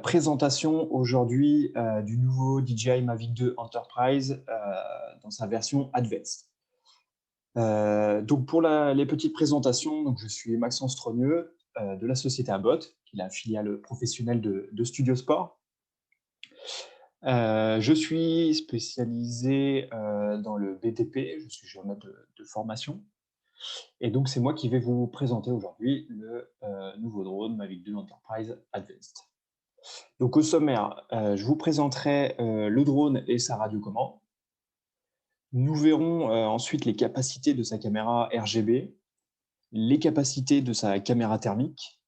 Présentation aujourd'hui du nouveau DJI Mavic 2 Enterprise dans sa version Advanced. Donc pour les petites présentations, donc je suis Maxence Trogneux de la société Abot, qui est la filiale professionnelle de Studio Sport. Je suis spécialisé dans le BTP, je suis géomètre de formation. Et donc c'est moi qui vais vous présenter aujourd'hui le nouveau drone Mavic 2 Enterprise Advanced. Donc au sommaire, je vous présenterai le drone et sa radiocommande. Nous verrons ensuite les capacités de sa caméra RGB, les capacités de sa caméra thermique,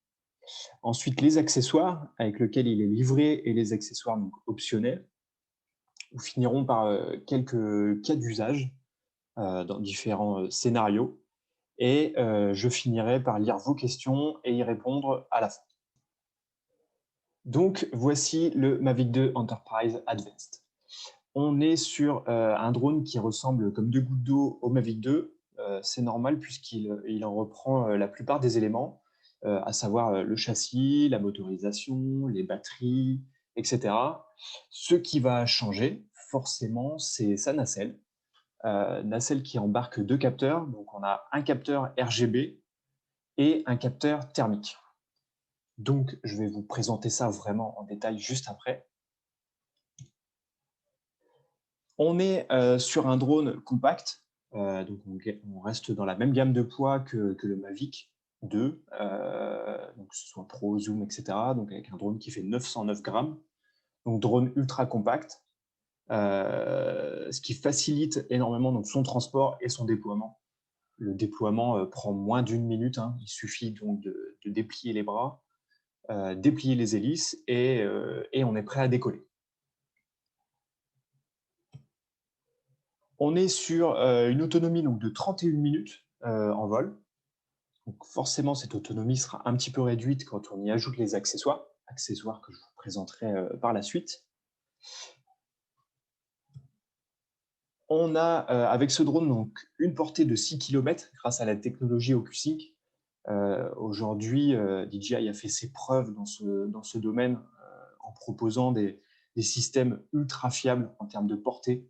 ensuite les accessoires avec lesquels il est livré et les accessoires donc, optionnels. Nous finirons par quelques cas d'usage dans différents scénarios et je finirai par lire vos questions et y répondre à la fin. Donc, voici le Mavic 2 Enterprise Advanced. On est sur un drone qui ressemble comme deux gouttes d'eau au Mavic 2. C'est normal puisqu'il en reprend la plupart des éléments, à savoir le châssis, la motorisation, les batteries, etc. Ce qui va changer, forcément, c'est sa nacelle. Nacelle qui embarque deux capteurs. Donc, on a un capteur RGB et un capteur thermique. Donc, je vais vous présenter ça vraiment en détail juste après. On est sur un drone compact, donc on reste dans la même gamme de poids que le Mavic 2, donc que ce soit Pro, Zoom, etc. Donc avec un drone qui fait 909 grammes, donc drone ultra compact, ce qui facilite énormément donc, son transport et son déploiement. Le déploiement prend moins d'une minute, hein. Il suffit donc de déplier les bras, déplier les hélices et on est prêt à décoller. On est sur une autonomie donc, de 31 minutes en vol. Donc forcément, cette autonomie sera un petit peu réduite quand on y ajoute les accessoires que je vous présenterai par la suite. On a, avec ce drone, donc, une portée de 6 km grâce à la technologie OcuSync. Aujourd'hui, DJI a fait ses preuves dans ce domaine en proposant des systèmes ultra fiables en termes de portée.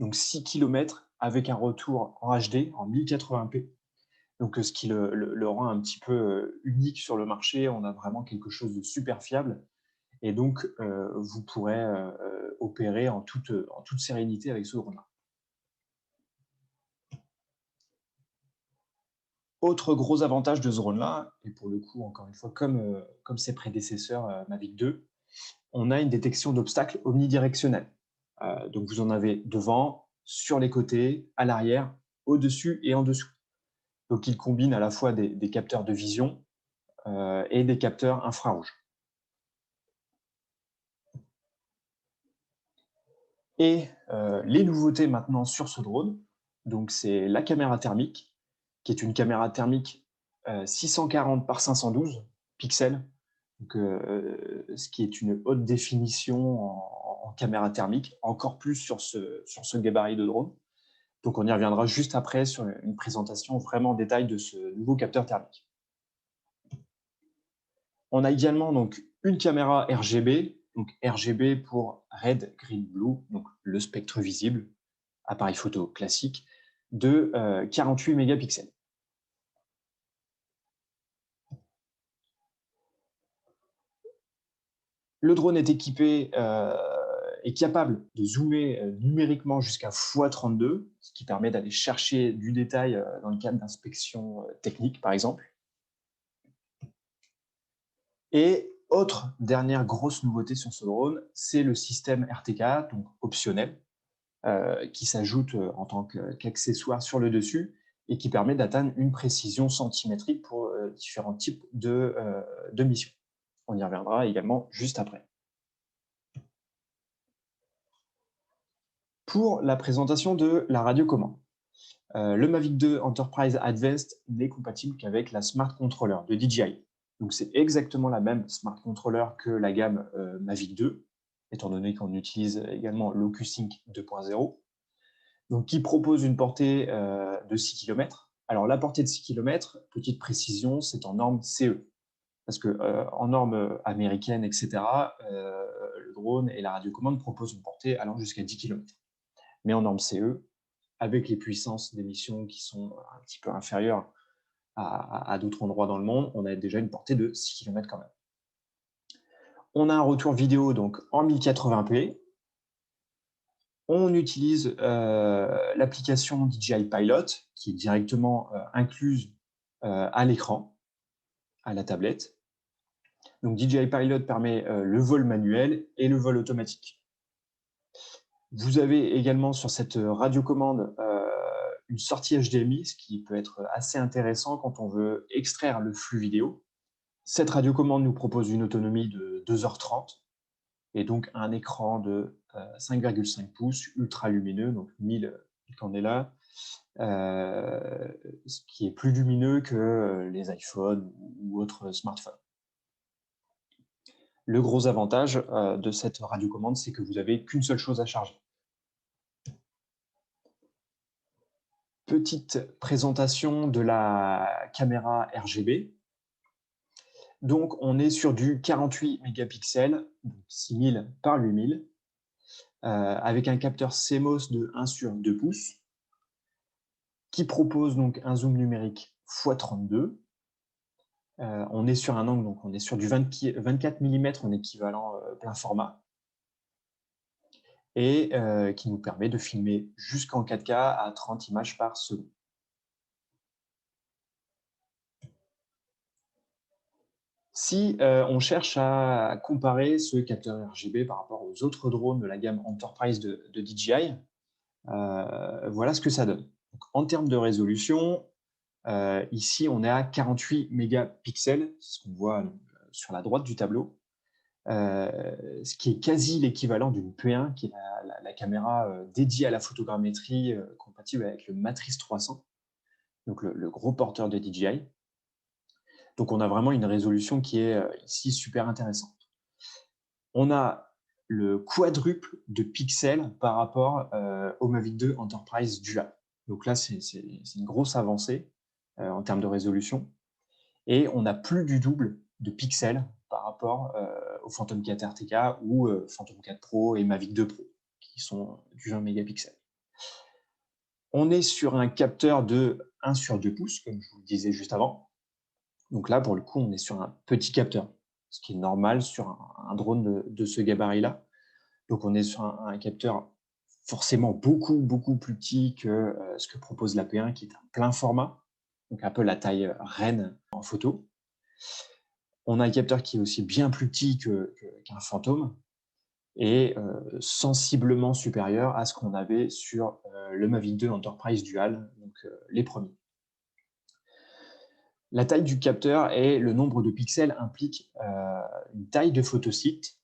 Donc 6 km avec un retour en HD, en 1080p. Donc ce qui le rend un petit peu unique sur le marché. On a vraiment quelque chose de super fiable. Et donc, vous pourrez opérer en toute sérénité avec ce drone-là. Autre gros avantage de ce drone-là, et pour le coup, encore une fois, comme ses prédécesseurs Mavic 2, on a une détection d'obstacles omnidirectionnelle. Donc vous en avez devant, sur les côtés, à l'arrière, au-dessus et en dessous. Donc il combine à la fois des capteurs de vision et des capteurs infrarouges. Et les nouveautés maintenant sur ce drone, donc c'est la caméra thermique, qui est une caméra thermique 640 par 512 pixels, donc, ce qui est une haute définition en caméra thermique, encore plus sur ce gabarit de drone. Donc on y reviendra juste après sur une présentation vraiment en détail de ce nouveau capteur thermique. On a également donc une caméra RGB, donc RGB pour Red, Green, Blue, donc le spectre visible, appareil photo classique, de 48 mégapixels. Le drone est équipé est capable de zoomer numériquement jusqu'à x32, ce qui permet d'aller chercher du détail dans le cadre d'inspection technique, par exemple. Et autre dernière grosse nouveauté sur ce drone, c'est le système RTK, donc optionnel, qui s'ajoute en tant qu'accessoire sur le dessus et qui permet d'atteindre une précision centimétrique pour différents types de missions. On y reviendra également juste après. Pour la présentation de la radiocommande, le Mavic 2 Enterprise Advanced n'est compatible qu'avec la Smart Controller de DJI. Donc c'est exactement la même Smart Controller que la gamme Mavic 2, étant donné qu'on utilise également l'OcuSync 2.0. Donc qui propose une portée de 6 km. Alors la portée de 6 km, petite précision, c'est en norme CE. parce que en normes américaines, etc., le drone et la radiocommande proposent une portée allant jusqu'à 10 km. Mais en norme CE, avec les puissances d'émission qui sont un petit peu inférieures à d'autres endroits dans le monde, on a déjà une portée de 6 km quand même. On a un retour vidéo donc en 1080p. On utilise l'application DJI Pilot qui est directement incluse à l'écran, à la tablette. Donc DJI Pilot permet le vol manuel et le vol automatique. Vous avez également sur cette radiocommande une sortie HDMI, ce qui peut être assez intéressant quand on veut extraire le flux vidéo. Cette radiocommande nous propose une autonomie de 2h30 et donc un écran de 5,5 pouces ultra lumineux, donc 1000 candela, ce qui est plus lumineux que les iPhones ou autres smartphones. Le gros avantage de cette radiocommande, c'est que vous n'avez qu'une seule chose à charger. Petite présentation de la caméra RGB. Donc, on est sur du 48 mégapixels, 6000 par 8000, avec un capteur CMOS de 1/2 pouces, qui propose donc un zoom numérique x32. On est sur un angle, donc on est sur du 24 mm en équivalent plein format, et qui nous permet de filmer jusqu'en 4K à 30 images par seconde. Si on cherche à comparer ce capteur RGB par rapport aux autres drones de la gamme Enterprise de DJI, voilà ce que ça donne. Donc, en termes de résolution, ici on est à 48 mégapixels, c'est ce qu'on voit sur la droite du tableau, ce qui est quasi l'équivalent d'une P1, qui est la caméra dédiée à la photogrammétrie, compatible avec le Matrice 300, donc le gros porteur de DJI. Donc, on a vraiment une résolution qui est ici super intéressante. On a le quadruple de pixels par rapport au Mavic 2 Enterprise Dual. Donc là, c'est une grosse avancée en termes de résolution. Et on a plus du double de pixels par rapport au Phantom 4 RTK ou Phantom 4 Pro et Mavic 2 Pro, qui sont du 20 mégapixels. On est sur un capteur de 1/2 pouces, comme je vous le disais juste avant. Donc là, pour le coup, on est sur un petit capteur, ce qui est normal sur un drone de ce gabarit-là. Donc on est sur un capteur forcément beaucoup plus petit que ce que propose la P1, qui est un plein format, donc un peu la taille reine en photo. On a un capteur qui est aussi bien plus petit qu'un Phantom et sensiblement supérieur à ce qu'on avait sur le Mavic 2 Enterprise Dual, donc les premiers. La taille du capteur et le nombre de pixels impliquent une taille de photosite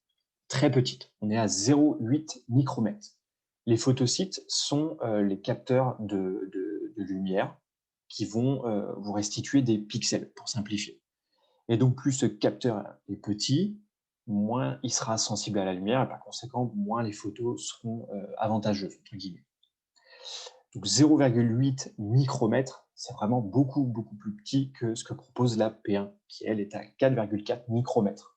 très petite. On est à 0,8 micromètres. Les photosites sont les capteurs de lumière qui vont vous restituer des pixels, pour simplifier. Et donc, plus ce capteur est petit, moins il sera sensible à la lumière, et par conséquent, moins les photos seront avantageuses, entre guillemets. Donc 0,8 micromètres, c'est vraiment beaucoup plus petit que ce que propose la P1, qui elle est à 4,4 micromètres.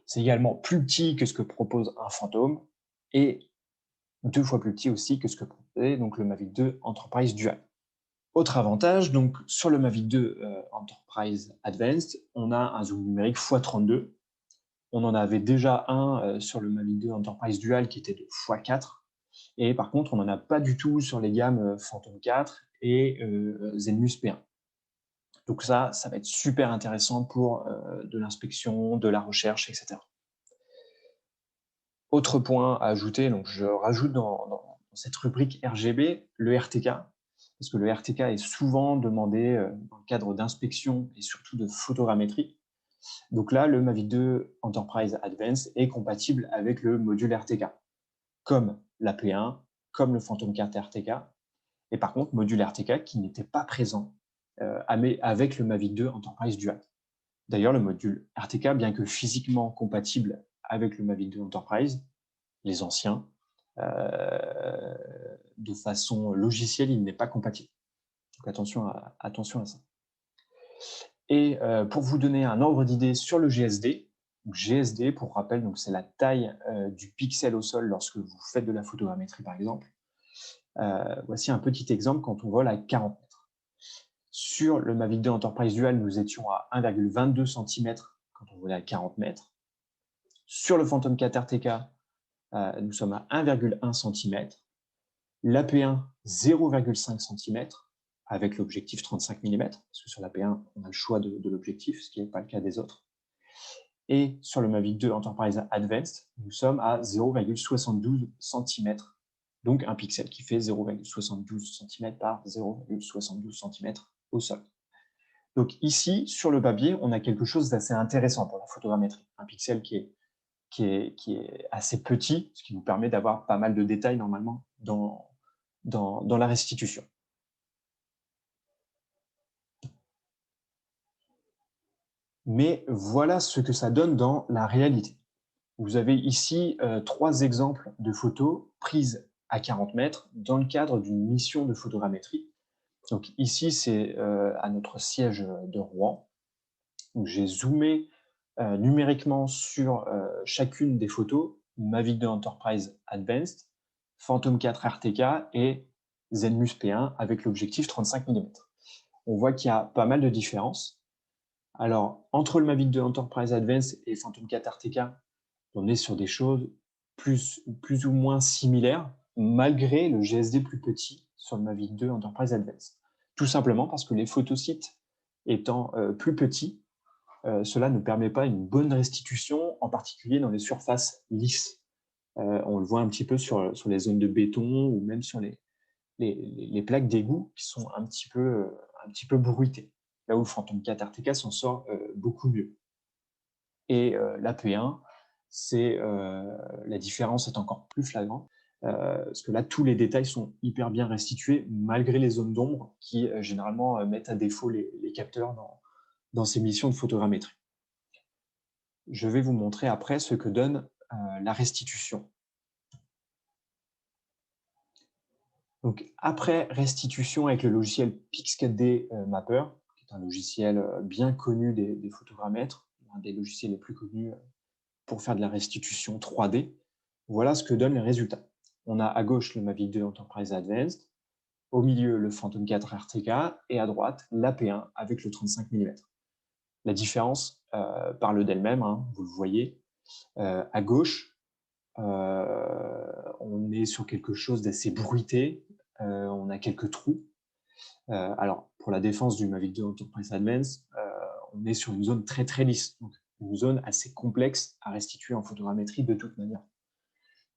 C'est également plus petit que ce que propose un Phantom et 2 fois plus petit aussi que ce que proposait donc le Mavic 2 Enterprise Dual. Autre avantage, donc sur le Mavic 2 Enterprise Advanced, on a un zoom numérique x32. On en avait déjà un sur le Mavic 2 Enterprise Dual qui était de x4. Et par contre, on n'en a pas du tout sur les gammes Phantom 4 et Zenmuse P1. Donc ça va être super intéressant pour de l'inspection, de la recherche, etc. Autre point à ajouter, donc je rajoute dans cette rubrique RGB le RTK, parce que le RTK est souvent demandé dans le cadre d'inspection et surtout de photogrammétrie. Donc là, le Mavic 2 Enterprise Advanced est compatible avec le module RTK, comme la P1, comme le Phantom 4 RTK, et par contre, module RTK qui n'était pas présent avec le Mavic 2 Enterprise Dual. D'ailleurs, le module RTK, bien que physiquement compatible avec le Mavic 2 Enterprise, les anciens, de façon logicielle, il n'est pas compatible. Donc attention à ça. Et pour vous donner un ordre d'idée sur le GSD, GSD, pour rappel, c'est la taille du pixel au sol lorsque vous faites de la photogrammétrie, par exemple. Voici un petit exemple quand on vole à 40 mètres. Sur le Mavic 2 Enterprise Dual, nous étions à 1,22 cm quand on volait à 40 mètres. Sur le Phantom 4 RTK, nous sommes à 1,1 cm. L'AP1, 0,5 cm avec l'objectif 35 mm, parce que sur l'AP1, on a le choix de l'objectif, ce qui n'est pas le cas des autres. Et sur le Mavic 2 Enterprise Advanced, nous sommes à 0,72 cm, donc un pixel qui fait 0,72 cm par 0,72 cm au sol. Donc ici, sur le papier, on a quelque chose d'assez intéressant pour la photogrammétrie. Un pixel qui est assez petit, ce qui nous permet d'avoir pas mal de détails normalement dans la restitution. Mais voilà ce que ça donne dans la réalité. Vous avez ici 3 exemples de photos prises à 40 mètres dans le cadre d'une mission de photogrammétrie. Donc ici, c'est à notre siège de Rouen. J'ai zoomé numériquement sur chacune des photos, Mavic 2 Enterprise Advanced, Phantom 4 RTK et Zenmus P1 avec l'objectif 35 mm. On voit qu'il y a pas mal de différences. Alors, entre le Mavic 2 Enterprise Advanced et Phantom 4 RTK, on est sur des choses plus ou moins similaires, malgré le GSD plus petit sur le Mavic 2 Enterprise Advanced. Tout simplement parce que les photosites étant plus petits, cela ne permet pas une bonne restitution, en particulier dans les surfaces lisses. On le voit un petit peu sur les zones de béton ou même sur les plaques d'égout qui sont un petit peu bruitées. Là où le Phantom 4 RTK s'en sort beaucoup mieux. Et l'AP1, la différence est encore plus flagrante, parce que là, tous les détails sont hyper bien restitués, malgré les zones d'ombre qui, généralement, mettent à défaut les capteurs dans ces missions de photogrammétrie. Je vais vous montrer après ce que donne la restitution. Donc, après restitution avec le logiciel Pix4D Mapper, qui est un logiciel bien connu des photogrammètres, un des logiciels les plus connus pour faire de la restitution 3D, voilà ce que donnent les résultats. On a à gauche le Mavic 2 Enterprise Advanced, au milieu le Phantom 4 RTK et à droite l'AP1 avec le 35 mm. La différence parle d'elle-même, hein, vous le voyez. À gauche, on est sur quelque chose d'assez bruité, on a quelques trous. Alors, pour la défense du Mavic 2 Enterprise Advanced, on est sur une zone très très lisse, donc une zone assez complexe à restituer en photogrammétrie de toute manière.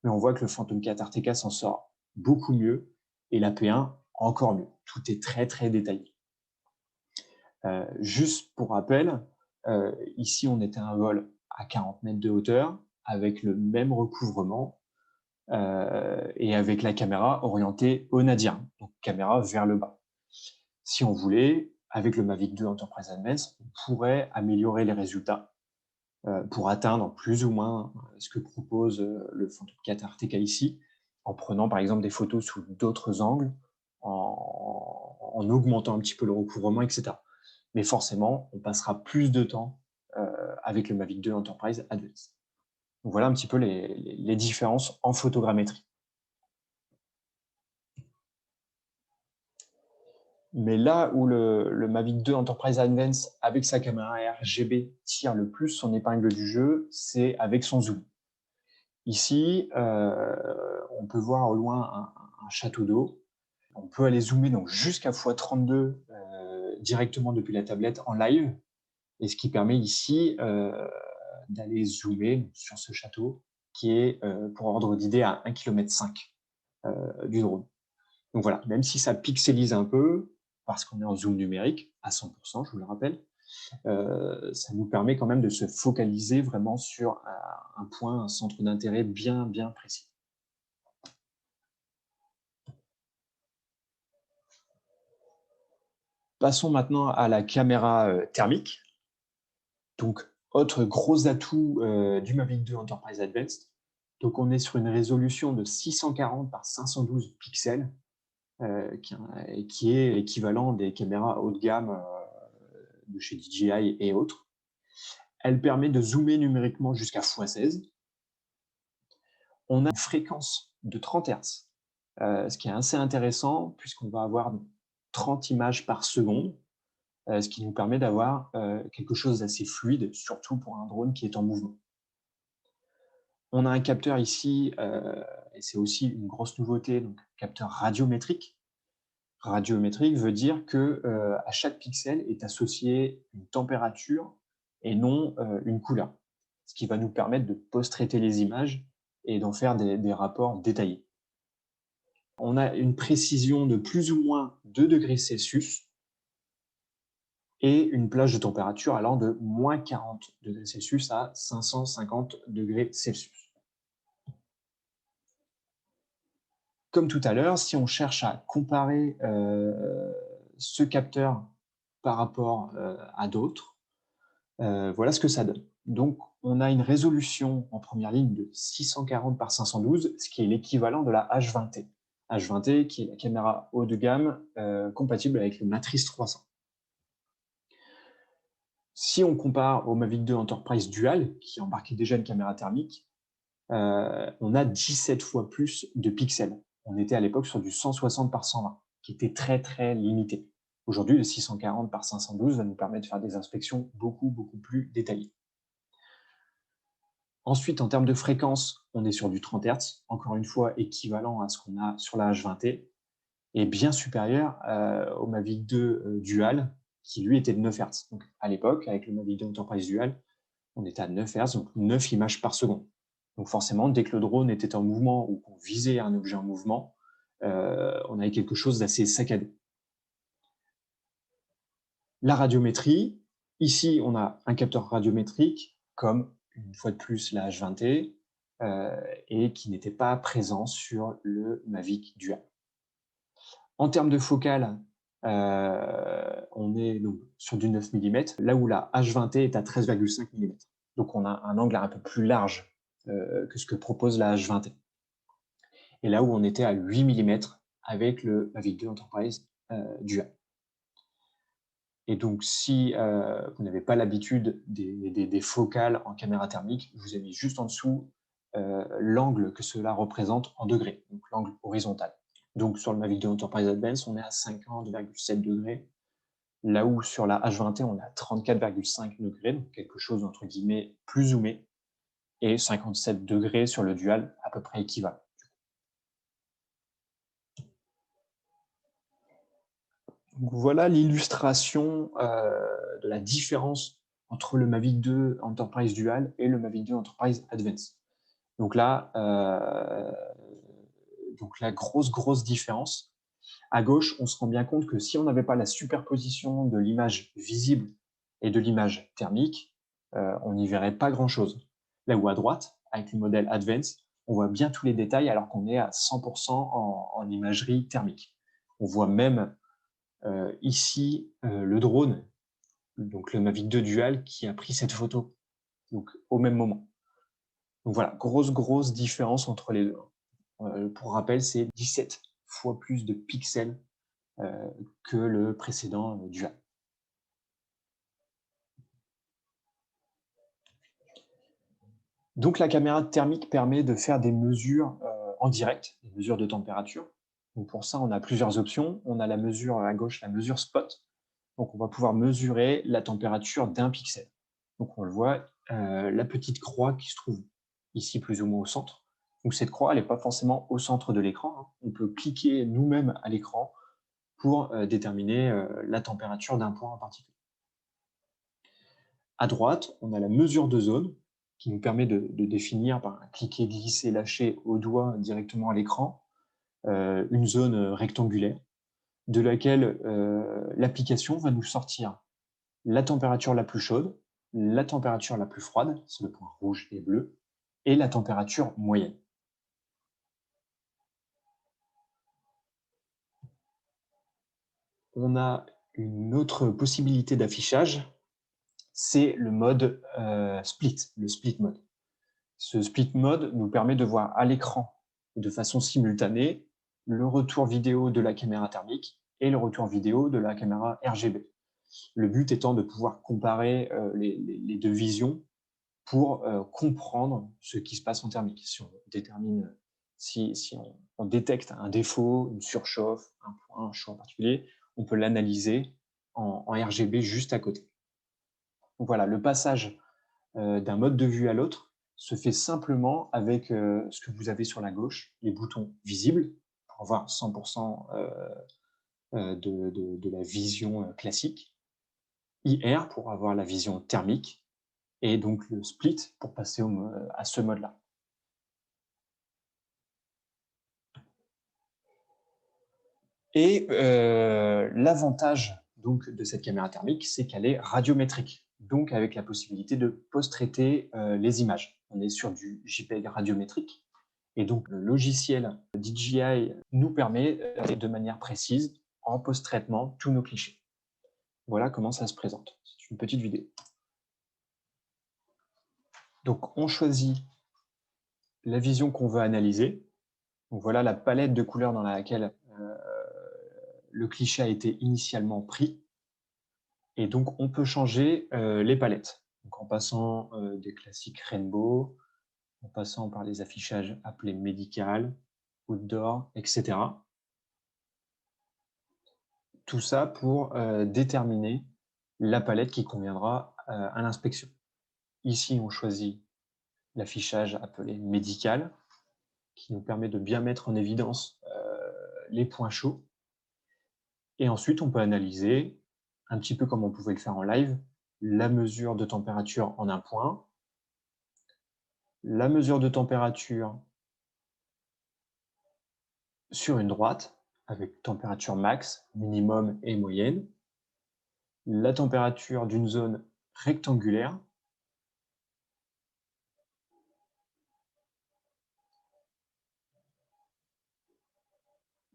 Mais on voit que le Phantom 4 RTK s'en sort beaucoup mieux et l'AP1 encore mieux. Tout est très très détaillé. Juste pour rappel, ici on était à un vol à 40 mètres de hauteur avec le même recouvrement et avec la caméra orientée au nadir, donc caméra vers le bas. Si on voulait, avec le Mavic 2 Enterprise Advanced, on pourrait améliorer les résultats pour atteindre plus ou moins ce que propose le Phantom 4 RTK ici, en prenant par exemple des photos sous d'autres angles, en augmentant un petit peu le recouvrement, etc. Mais forcément, on passera plus de temps avec le Mavic 2 Enterprise Advanced. Donc voilà un petit peu les différences en photogrammétrie. Mais là où le Mavic 2 Enterprise Advanced, avec sa caméra RGB, tire le plus son épingle du jeu, c'est avec son zoom. Ici, on peut voir au loin un château d'eau. On peut aller zoomer donc jusqu'à x32 directement depuis la tablette en live, et ce qui permet ici d'aller zoomer sur ce château qui est, pour ordre d'idée, à 1,5 km du drone. Donc voilà, même si ça pixelise un peu, parce qu'on est en zoom numérique, à 100%, je vous le rappelle, ça nous permet quand même de se focaliser vraiment sur un point, un centre d'intérêt bien précis. Passons maintenant à la caméra thermique. Donc, autre gros atout du Mavic 2 Enterprise Advanced. Donc, on est sur une résolution de 640 par 512 pixels, qui est l'équivalent des caméras haut de gamme de chez DJI et autres. Elle permet de zoomer numériquement jusqu'à x16. On a une fréquence de 30 Hz, ce qui est assez intéressant puisqu'on va avoir 30 images par seconde, ce qui nous permet d'avoir quelque chose d'assez fluide, surtout pour un drone qui est en mouvement. On a un capteur ici, et c'est aussi une grosse nouveauté, donc capteur radiométrique. Radiométrique veut dire que à chaque pixel est associée une température et non une couleur, ce qui va nous permettre de post-traiter les images et d'en faire des rapports détaillés. On a une précision de plus ou moins 2 degrés Celsius et une plage de température allant de moins 40 degrés Celsius à 550 degrés Celsius. Comme tout à l'heure, si on cherche à comparer ce capteur par rapport à d'autres, voilà ce que ça donne. Donc, on a une résolution en première ligne de 640 par 512, ce qui est l'équivalent de la H20T. H20T qui est la caméra haut de gamme compatible avec le Matrice 300. Si on compare au Mavic 2 Enterprise Dual, qui embarquait déjà une caméra thermique, on a 17 fois plus de pixels. On était à l'époque sur du 160 par 120, qui était très très limité. Aujourd'hui, le 640 par 512 va nous permettre de faire des inspections beaucoup plus détaillées. Ensuite, en termes de fréquence, on est sur du 30 Hz, encore une fois équivalent à ce qu'on a sur la H20T, et bien supérieur au Mavic 2 Dual, qui lui était de 9 Hz. Donc à l'époque, avec le Mavic 2 Enterprise Dual, on était à 9 Hz, donc 9 images par seconde. Donc forcément, dès que le drone était en mouvement ou qu'on visait un objet en mouvement, on avait quelque chose d'assez saccadé. La radiométrie, ici on a un capteur radiométrique comme une fois de plus la H20T et qui n'était pas présent sur le Mavic Dual. En termes de focale, on est donc sur du 9 mm, là où la H20T est à 13,5 mm. Donc on a un angle un peu plus large que ce que propose la H20T. Et là où on était à 8 mm avec le Mavic 2 Enterprise Dual. Et donc, si vous n'avez pas l'habitude des focales en caméra thermique, je vous ai mis juste en dessous l'angle que cela représente en degrés, donc l'angle horizontal. Donc, sur le Mavic 2 Enterprise Advance, on est à 50,7 degrés, là où sur la H20T, on est à 34,5 degrés, donc quelque chose entre guillemets plus zoomé, et 57 degrés sur le Dual, à peu près équivalent. Donc voilà l'illustration de la différence entre le Mavic 2 Enterprise Dual et le Mavic 2 Enterprise Advance. Donc là, la grosse différence. À gauche, on se rend bien compte que si on n'avait pas la superposition de l'image visible et de l'image thermique, on n'y verrait pas grand-chose. Là où à droite, avec le modèle Advance, on voit bien tous les détails alors qu'on est à 100% en imagerie thermique. On voit même ici le drone, donc le Mavic 2 Dual, qui a pris cette photo donc, au même moment. Donc voilà, grosse différence entre les deux. Pour rappel, c'est 17 fois plus de pixels que le précédent Dual. Donc la caméra thermique permet de faire des mesures en direct, des mesures de température. Donc pour ça, on a plusieurs options. On a la mesure à gauche, la mesure spot. Donc on va pouvoir mesurer la température d'un pixel. Donc on le voit, la petite croix qui se trouve ici plus ou moins au centre. Donc cette croix, elle n'est pas forcément au centre de l'écran, hein. On peut cliquer nous-mêmes à l'écran pour déterminer la température d'un point en particulier. À droite, on a la mesure de zone qui nous permet de définir par un cliquer, glisser, lâcher au doigt directement à l'écran une zone rectangulaire de laquelle l'application va nous sortir la température la plus chaude, la température la plus froide, c'est le point rouge et bleu, et la température moyenne. On a une autre possibilité d'affichage, c'est le mode split, le split mode. Ce split mode nous permet de voir à l'écran de façon simultanée le retour vidéo de la caméra thermique et le retour vidéo de la caméra RGB. Le but étant de pouvoir comparer les deux visions pour comprendre ce qui se passe en thermique. Si on détermine, si on détecte un défaut, une surchauffe, un point chaud en particulier, on peut l'analyser en RGB juste à côté. Donc voilà, le passage d'un mode de vue à l'autre se fait simplement avec ce que vous avez sur la gauche, les boutons visibles, pour avoir 100% de la vision classique, IR pour avoir la vision thermique, et donc le split pour passer à ce mode-là. Et l'avantage donc de cette caméra thermique, c'est qu'elle est radiométrique, donc avec la possibilité de post-traiter les images. On est sur du JPEG radiométrique, et donc le logiciel DJI nous permet de manière précise, en post-traitement, tous nos clichés. Voilà comment ça se présente. C'est une petite vidéo. Donc on choisit la vision qu'on veut analyser. Donc voilà la palette de couleurs dans laquelle le cliché a été initialement pris. Et donc, on peut changer les palettes. Donc, en passant des classiques Rainbow, en passant par les affichages appelés médical, outdoor, etc. Tout ça pour déterminer la palette qui conviendra à l'inspection. Ici, on choisit l'affichage appelé médical, qui nous permet de bien mettre en évidence les points chauds. Et ensuite, on peut analyser, un petit peu comme on pouvait le faire en live, la mesure de température en un point, la mesure de température sur une droite, avec température max, minimum et moyenne, la température d'une zone rectangulaire,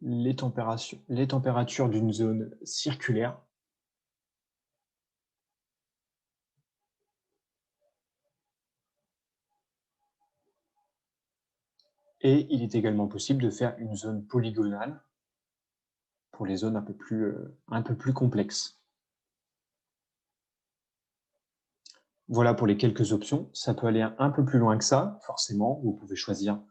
les températures d'une zone circulaire, et il est également possible de faire une zone polygonale pour les zones un peu plus complexes. Voilà pour les quelques options. Ça peut aller un peu plus loin que ça, forcément. Vous pouvez choisir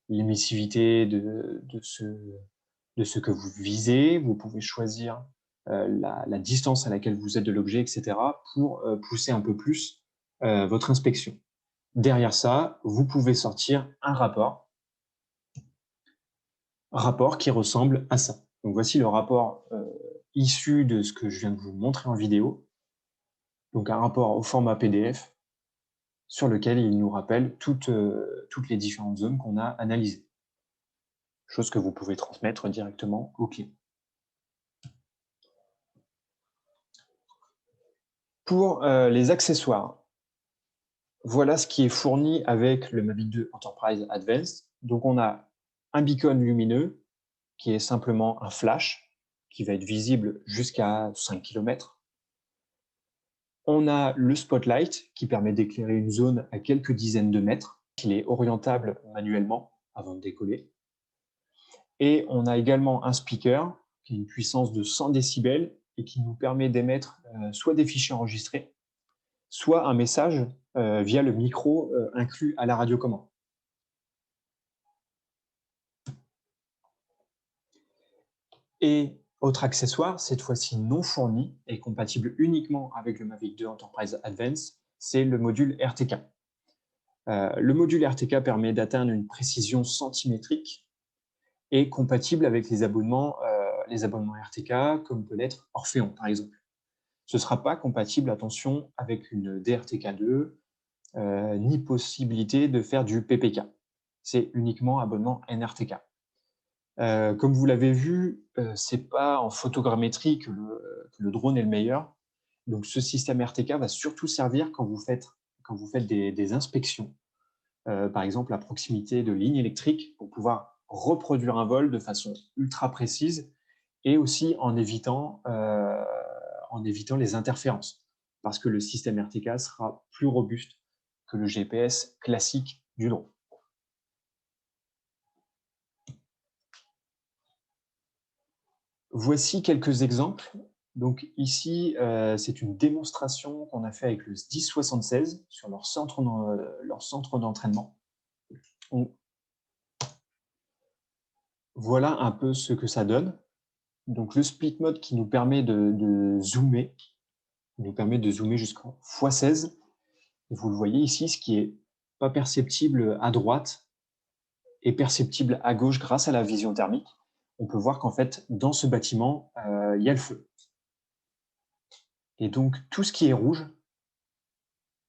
l'émissivité de ce que vous visez. Vous pouvez choisir la distance à laquelle vous êtes de l'objet, etc. pour pousser un peu plus votre inspection. Derrière ça, vous pouvez sortir un rapport qui ressemble à ça. Donc voici le rapport issu de ce que je viens de vous montrer en vidéo. Donc un rapport au format PDF sur lequel il nous rappelle toutes les différentes zones qu'on a analysées. Chose que vous pouvez transmettre directement au client. Pour les accessoires, voilà ce qui est fourni avec le Mavic 2 Enterprise Advanced. Donc on a un beacon lumineux qui est simplement un flash qui va être visible jusqu'à 5 km. On a le spotlight qui permet d'éclairer une zone à quelques dizaines de mètres. Il est orientable manuellement avant de décoller. Et on a également un speaker qui a une puissance de 100 décibels et qui nous permet d'émettre soit des fichiers enregistrés, soit un message via le micro inclus à la radiocommande. Et autre accessoire, cette fois-ci non fourni et compatible uniquement avec le Mavic 2 Enterprise Advanced, c'est le module RTK. Le module RTK permet d'atteindre une précision centimétrique et compatible avec les abonnements RTK, comme peut l'être Orphéon, par exemple. Ce ne sera pas compatible, attention, avec une DRTK2, ni possibilité de faire du PPK. C'est uniquement abonnement NRTK. Comme vous l'avez vu, ce n'est pas en photogrammétrie que le drone est le meilleur. Donc, ce système RTK va surtout servir quand vous faites des inspections, par exemple à proximité de lignes électriques, pour pouvoir reproduire un vol de façon ultra précise et aussi en évitant les interférences, parce que le système RTK sera plus robuste que le GPS classique du drone. Voici quelques exemples Donc ici, c'est une démonstration qu'on a fait avec le SDIS 76 sur leur centre d'entraînement. Voilà un peu ce que ça donne. Donc le split mode qui nous permet de zoomer, jusqu'en x16. Et vous le voyez ici, ce qui est pas perceptible à droite est perceptible à gauche grâce à la vision thermique. On peut voir qu'en fait, dans ce bâtiment, il y a le feu. Et donc, tout ce qui est rouge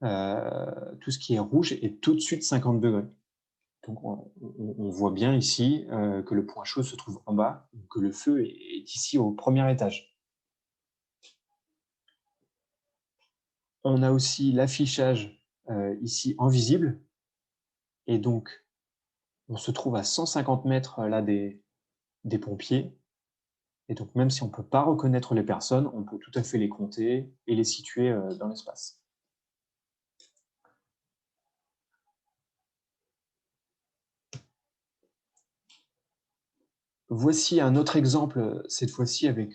est au-dessus de 50 degrés. Donc, on voit bien ici que le point chaud se trouve en bas, que le feu est ici au premier étage. On a aussi l'affichage ici en visible. Et donc, on se trouve à 150 mètres là des pompiers. Et donc, même si on ne peut pas reconnaître les personnes, on peut tout à fait les compter et les situer dans l'espace. Voici un autre exemple, cette fois-ci avec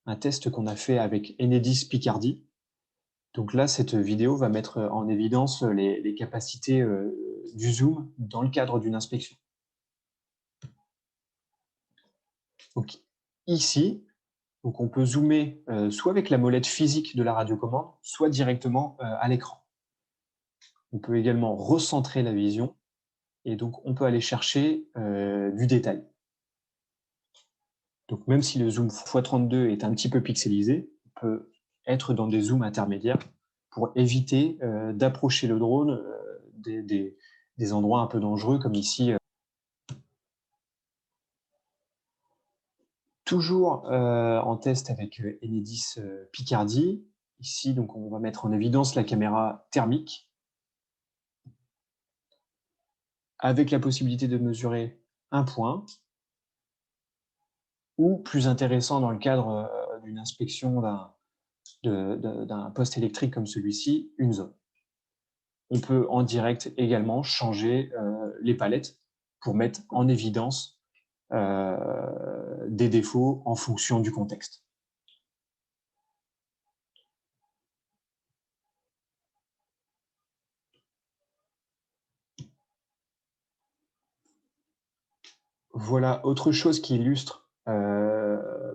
un test qu'on a fait avec Enedis Picardie. Donc là, cette vidéo va mettre en évidence les capacités du zoom dans le cadre d'une inspection. Donc ici, on peut zoomer soit avec la molette physique de la radiocommande, soit directement à l'écran. On peut également recentrer la vision et donc on peut aller chercher du détail. Donc même si le zoom x32 est un petit peu pixelisé, on peut être dans des zooms intermédiaires pour éviter d'approcher le drone des endroits un peu dangereux comme ici. Toujours en test avec Enedis Picardie. Ici, donc, on va mettre en évidence la caméra thermique avec la possibilité de mesurer un point ou, plus intéressant dans le cadre d'une inspection d'un poste électrique comme celui-ci, une zone. On peut en direct également changer les palettes pour mettre en évidence des défauts en fonction du contexte. Voilà autre chose qui illustre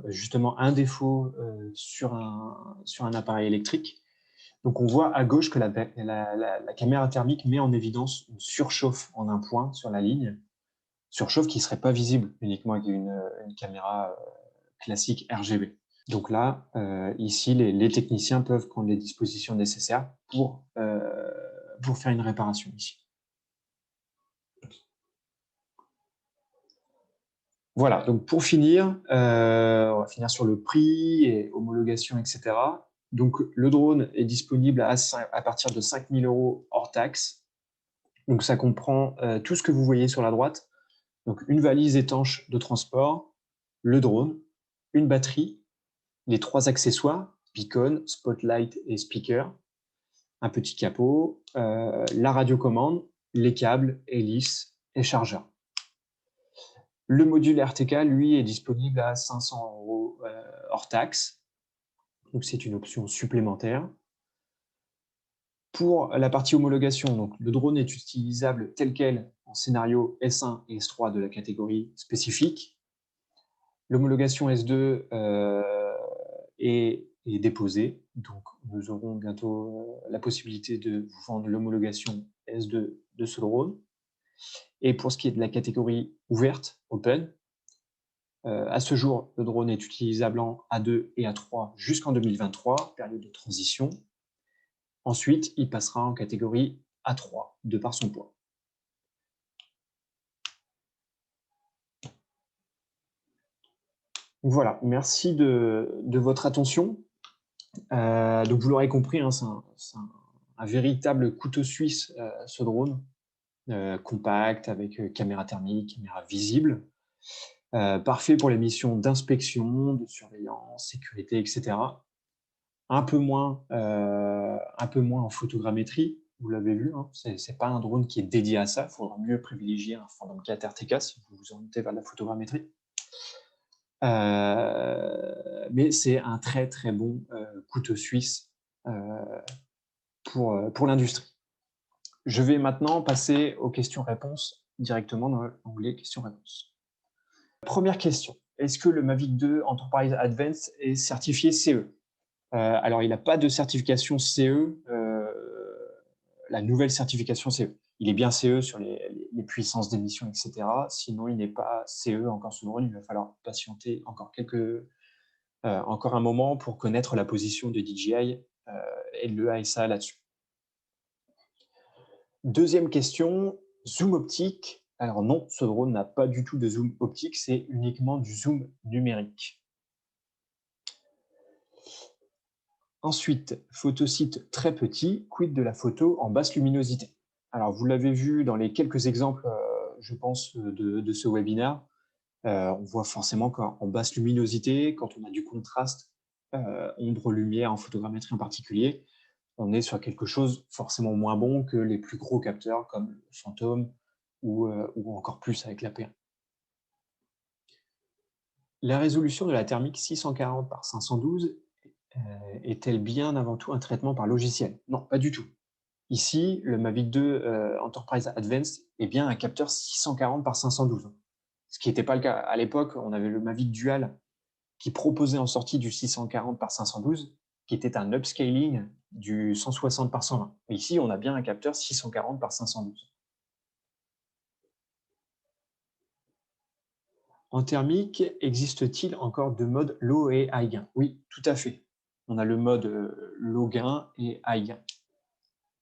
justement un défaut sur un appareil électrique. Donc on voit à gauche que la caméra thermique met en évidence une surchauffe en un point sur la ligne, surchauffe qui ne serait pas visible uniquement avec une caméra classique RGB. Donc là, ici, les techniciens peuvent prendre les dispositions nécessaires pour faire une réparation ici. Voilà, donc pour finir, on va finir sur le prix et homologation, etc. Donc le drone est disponible à partir de 5 000 € hors taxe. Donc ça comprend tout ce que vous voyez sur la droite. Donc une valise étanche de transport, le drone, une batterie, les 3 accessoires, beacon, spotlight et speaker, un petit capot, la radiocommande, les câbles, hélices et chargeurs. Le module RTK, lui, est disponible à 500 € hors taxe. Donc, c'est une option supplémentaire. Pour la partie homologation, donc, le drone est utilisable tel quel en scénario S1 et S3 de la catégorie spécifique. L'homologation S2 est déposée. Donc, nous aurons bientôt la possibilité de vous vendre l'homologation S2 de ce drone. Et pour ce qui est de la catégorie ouverte, open, à ce jour, le drone est utilisable en A2 et A3 jusqu'en 2023, période de transition. Ensuite, il passera en catégorie A3, de par son poids. Voilà, merci de votre attention. Donc vous l'aurez compris, hein, c'est un véritable couteau suisse, ce drone, compact, avec caméra thermique, caméra visible. Parfait pour les missions d'inspection, de surveillance, sécurité, etc. Un peu moins en photogrammétrie, vous l'avez vu, hein, c'est pas un drone qui est dédié à ça, il faudra mieux privilégier un Phantom 4 RTK si vous vous orientez vers la photogrammétrie. Mais c'est un très, très bon couteau suisse pour l'industrie. Je vais maintenant passer aux questions-réponses directement dans l'onglet questions-réponses. Première question. Est-ce que le Mavic 2 Enterprise Advanced est certifié CE? Alors, il n'a pas de certification CE, la nouvelle certification CE. Il est bien CE sur les puissances d'émission, etc. Sinon, il n'est pas CE encore sous le drone. Il va falloir patienter encore un moment pour connaître la position de DJI et de l'EASA là-dessus. Deuxième question, zoom optique. Alors non, ce drone n'a pas du tout de zoom optique, c'est uniquement du zoom numérique. Ensuite, photosite très petit, quid de la photo en basse luminosité? Alors vous l'avez vu dans les quelques exemples, je pense, de ce webinaire, on voit forcément qu'en basse luminosité, quand on a du contraste, ombre-lumière en photogrammétrie en particulier, on est sur quelque chose forcément moins bon que les plus gros capteurs comme le Phantom ou encore plus avec la P1. La résolution de la thermique 640 par 512 est-elle bien avant tout un traitement par logiciel? Non, pas du tout. Ici, le Mavic 2 Enterprise Advanced est bien un capteur 640 par 512. Ce qui n'était pas le cas. À l'époque, on avait le Mavic Dual qui proposait en sortie du 640 par 512, qui était un upscaling du 160 par 120. Et ici, on a bien un capteur 640 par 512. En thermique, existe-t-il encore deux modes low et high gain? Oui, tout à fait. On a le mode low gain et high gain.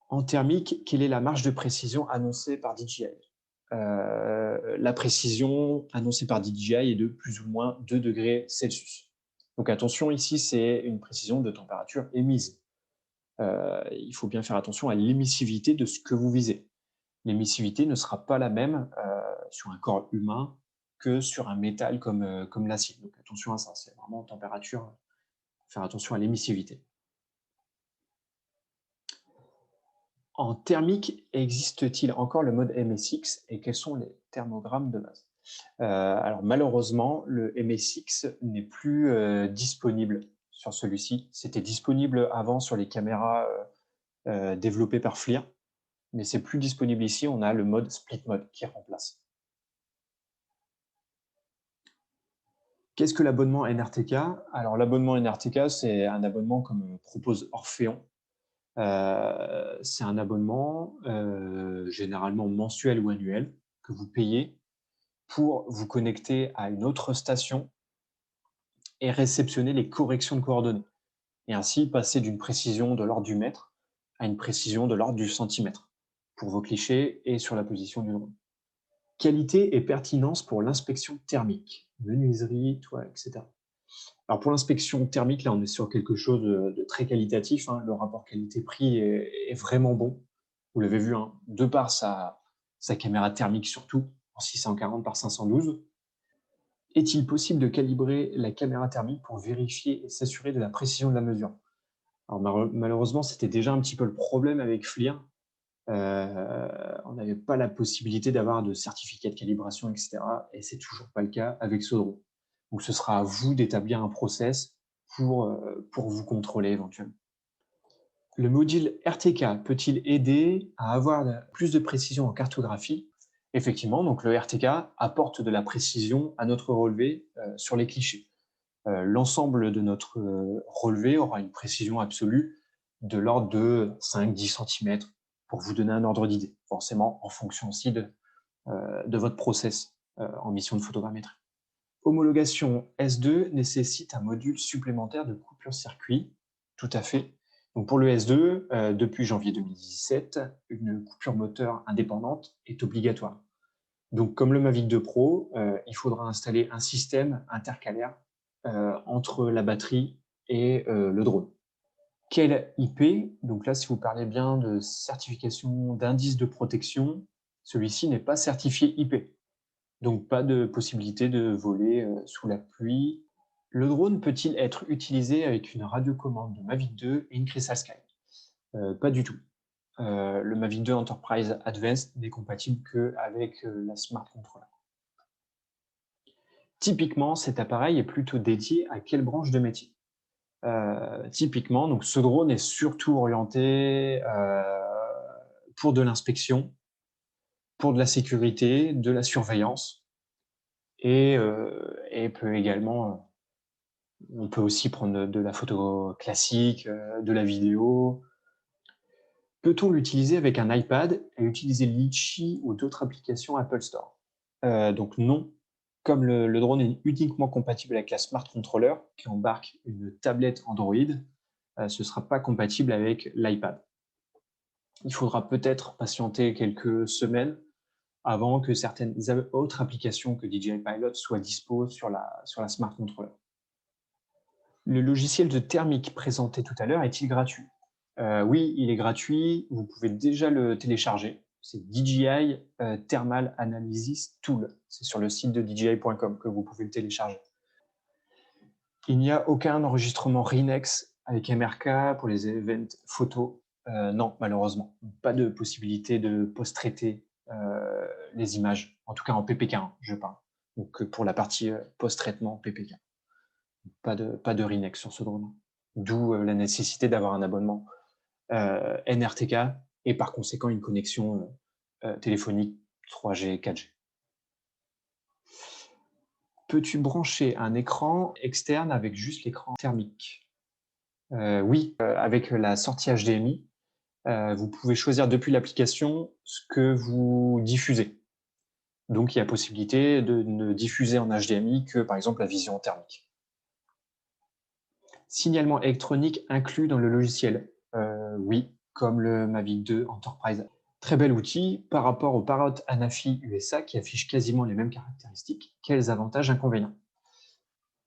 En thermique, quelle est la marge de précision annoncée par DJI? La précision annoncée par DJI est de plus ou moins 2 degrés Celsius. Donc attention, ici, c'est une précision de température émise. Il faut bien faire attention à l'émissivité de ce que vous visez. L'émissivité ne sera pas la même sur un corps humain que sur un métal comme l'acier. Donc attention à ça, c'est vraiment température, faire attention à l'émissivité. En thermique, existe-t-il encore le mode MSX et quels sont les thermogrammes de base? Alors malheureusement, le MSX n'est plus disponible sur celui-ci. C'était disponible avant sur les caméras développées par FLIR, mais c'est plus disponible ici. On a le mode split mode qui remplace. Qu'est-ce que l'abonnement NRTK? Alors l'abonnement NRTK, c'est un abonnement comme propose Orphéon. C'est un abonnement généralement mensuel ou annuel que vous payez pour vous connecter à une autre station et réceptionner les corrections de coordonnées. Et ainsi passer d'une précision de l'ordre du mètre à une précision de l'ordre du centimètre pour vos clichés et sur la position du drone. Qualité et pertinence pour l'inspection thermique, menuiserie, toit, etc. Alors pour l'inspection thermique, là on est sur quelque chose de très qualitatif, hein. Le rapport qualité-prix est vraiment bon. Vous l'avez vu, hein, de par sa caméra thermique surtout, en 640 par 512. Est-il possible de calibrer la caméra thermique pour vérifier et s'assurer de la précision de la mesure? Alors malheureusement, c'était déjà un petit peu le problème avec FLIR. On n'avait pas la possibilité d'avoir de certificat de calibration, etc. Et c'est toujours pas le cas avec ce drone. Donc ce sera à vous d'établir un process pour vous contrôler éventuellement. Le module RTK peut-il aider à avoir plus de précision en cartographie? Effectivement, donc le RTK apporte de la précision à notre relevé sur les clichés. L'ensemble de notre relevé aura une précision absolue de l'ordre de 5-10 cm pour vous donner un ordre d'idée, forcément en fonction aussi de votre process en mission de photogrammétrie. Homologation S2 nécessite un module supplémentaire de coupure-circuit, tout à fait. Donc pour le S2, depuis janvier 2017, une coupure moteur indépendante est obligatoire. Donc comme le Mavic 2 Pro, il faudra installer un système intercalaire entre la batterie et le drone. Quel IP? Donc là, si vous parlez bien de certification d'indice de protection, celui-ci n'est pas certifié IP. Donc pas de possibilité de voler sous la pluie. Le drone peut-il être utilisé avec une radiocommande de Mavic 2 et une Crystal Sky? Pas du tout. Le Mavic 2 Enterprise Advanced n'est compatible qu'avec la Smart Controller. Typiquement, cet appareil est plutôt dédié à quelle branche de métier? Typiquement, donc ce drone est surtout orienté, pour de l'inspection, pour de la sécurité, de la surveillance et peut également, on peut aussi prendre de la photo classique, de la vidéo. Peut-on l'utiliser avec un iPad et utiliser Litchi ou d'autres applications Apple Store? Donc non, comme le drone est uniquement compatible avec la Smart Controller qui embarque une tablette Android, ce ne sera pas compatible avec l'iPad. Il faudra peut-être patienter quelques semaines avant que certaines autres applications que DJI Pilot soient dispo sur la Smart Controller. Le logiciel de thermique présenté tout à l'heure est-il gratuit? Oui, il est gratuit. Vous pouvez déjà le télécharger. C'est DJI Thermal Analysis Tool. C'est sur le site de DJI.com que vous pouvez le télécharger. Il n'y a aucun enregistrement Rinex avec MRK pour les events photos. Non, malheureusement. Pas de possibilité de post-traiter les images. En tout cas en PPK, hein, je parle. Donc pour la partie post-traitement PPK. Pas de Rinex sur ce drone. D'où la nécessité d'avoir un abonnement NRTK et par conséquent une connexion téléphonique 3G, 4G. Peux-tu brancher un écran externe avec juste l'écran thermique? Oui, avec la sortie HDMI, vous pouvez choisir depuis l'application ce que vous diffusez. Donc il y a possibilité de ne diffuser en HDMI que par exemple la vision thermique. Signalement électronique inclus dans le logiciel. Oui, comme le Mavic 2 Enterprise. Très bel outil par rapport au Parrot Anafi USA qui affiche quasiment les mêmes caractéristiques. Quels avantages, inconvénients?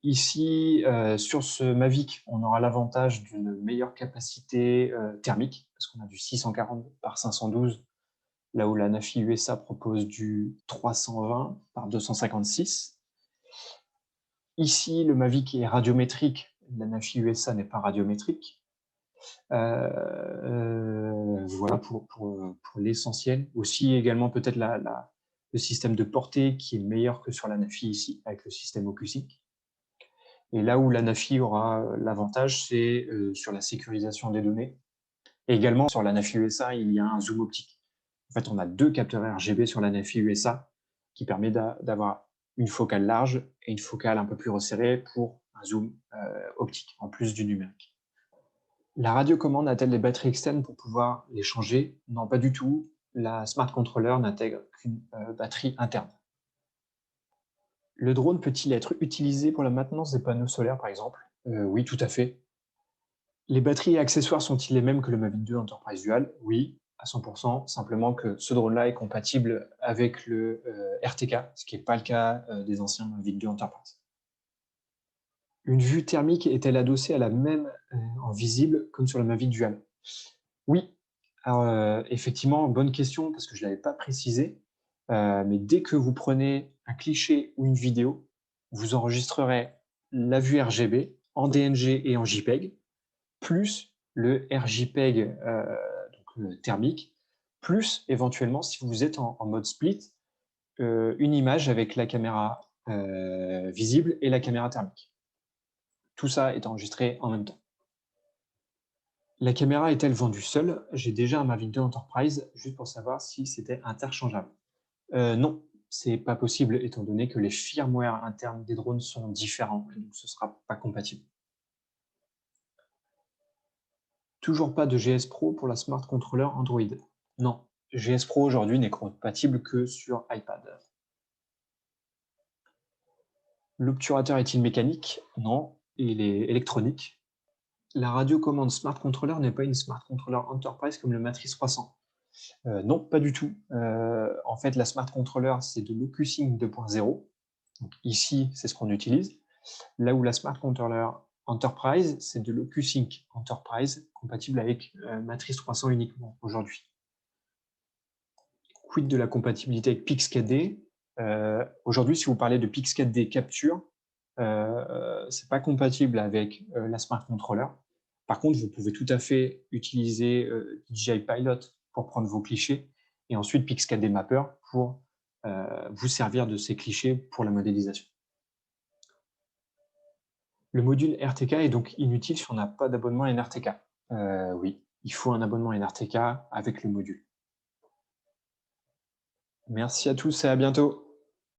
Ici, sur ce Mavic, on aura l'avantage d'une meilleure capacité thermique, parce qu'on a du 640 par 512, là où la Nafi USA propose du 320 par 256. Ici, le Mavic est radiométrique, la Nafi USA n'est pas radiométrique. Voilà pour l'essentiel. Aussi également peut-être le système de portée qui est meilleur que sur la Nafi ici, avec le système OcuSync. Et là où la Nafi aura l'avantage, c'est sur la sécurisation des données. Et également sur la Nafi USA, il y a un zoom optique. En fait, on a 2 capteurs RGB sur la Nafi USA qui permet d'avoir une focale large et une focale un peu plus resserrée pour un zoom optique, en plus du numérique. La radiocommande a-t-elle des batteries externes pour pouvoir les changer? Non, pas du tout. La Smart Controller n'intègre qu'une batterie interne. Le drone peut-il être utilisé pour la maintenance des panneaux solaires, par exemple? Oui, tout à fait. Les batteries et accessoires sont-ils les mêmes que le Mavic 2 Enterprise Dual? Oui, à 100%, simplement que ce drone-là est compatible avec le RTK, ce qui n'est pas le cas des anciens Mavic 2 Enterprise. Une vue thermique est-elle adossée à la même en visible comme sur le Mavic Dual? Oui. Alors, effectivement, bonne question parce que je ne l'avais pas précisé, mais dès que vous prenez un cliché ou une vidéo, vous enregistrerez la vue RGB en DNG et en JPEG, plus le RJPEG donc, thermique, plus éventuellement, si vous êtes en mode split, une image avec la caméra visible et la caméra thermique. Tout ça est enregistré en même temps. La caméra est-elle vendue seule? J'ai déjà un Mavic 2 Enterprise, juste pour savoir si c'était interchangeable. Non, c'est pas possible étant donné que les firmware internes des drones sont différents, donc ce sera pas compatible. Toujours pas de GS Pro pour la Smart Controller Android. Non, GS Pro aujourd'hui n'est compatible que sur iPad. L'obturateur est-il mécanique? Non, il est électronique. La radiocommande Smart Controller n'est pas une Smart Controller Enterprise comme le Matrix 300. Non, pas du tout. En fait, la Smart Controller, c'est de l'OcuSync 2.0. Donc ici, c'est ce qu'on utilise. Là où la Smart Controller Enterprise, c'est de l'OcuSync Enterprise, compatible avec Matrix 300 uniquement aujourd'hui. Quid de la compatibilité avec Pix4D? Aujourd'hui, si vous parlez de Pix4D Capture, c'est pas compatible avec la Smart Controller. Par contre, vous pouvez tout à fait utiliser DJI Pilot pour prendre vos clichés et ensuite Pix4D Mapper pour vous servir de ces clichés pour la modélisation. Le module RTK est donc inutile si on n'a pas d'abonnement NRTK. Oui, il faut un abonnement NRTK avec le module. Merci à tous et à bientôt.